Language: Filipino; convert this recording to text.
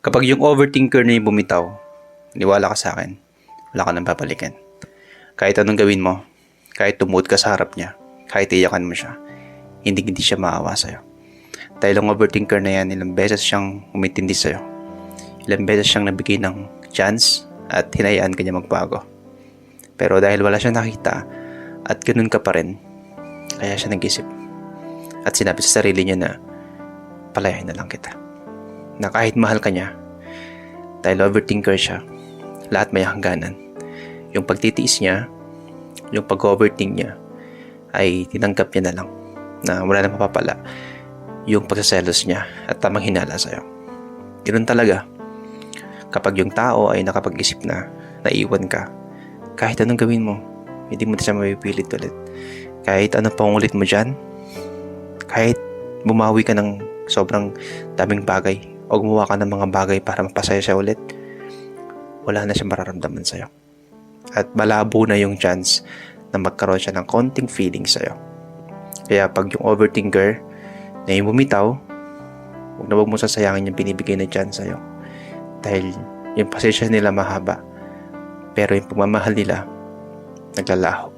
Kapag yung overthinker na yung bumitaw, niwala ka sa akin, wala ka nang babalikan. Kahit anong gawin mo, kahit tumuot ka sa harap niya, kahit iyakan mo siya, hindi siya maawa sa'yo. Dahil ang overthinker na yan, ilang beses siyang umintindi sa'yo. Ilang beses siyang nabigay ng chance at hinayaan ka niya magbago. Pero dahil wala siya nakita at ganun ka pa rin, kaya siya nag-isip. At sinabi sa sarili niya na palayain na lang kita. Na kahit mahal ka niya, dahil overthinker siya, lahat may hangganan. Yung pagtitiis niya, yung pag-overthink niya, ay tinanggap niya na lang na wala na mapapala yung pagsaselos niya at tamang hinala sa'yo. Ganun talaga. Kapag yung tao ay nakapag-isip na naiwan ka, kahit anong gawin mo, hindi mo siya mapipilit ulit. Kahit anong pangulit mo dyan, kahit bumawi ka ng sobrang daming bagay o gumawa ka ng mga bagay para mapasaya siya ulit, wala na siyang mararamdaman sa'yo. At malabo na yung chance na magkaroon siya ng konting feeling sa'yo. Kaya pag yung overthinker na yung bumitaw, huwag mo sasayangin yung binibigay na chance sa'yo. Dahil yung pasensya nila mahaba, pero yung pagmamahal nila naglalaho.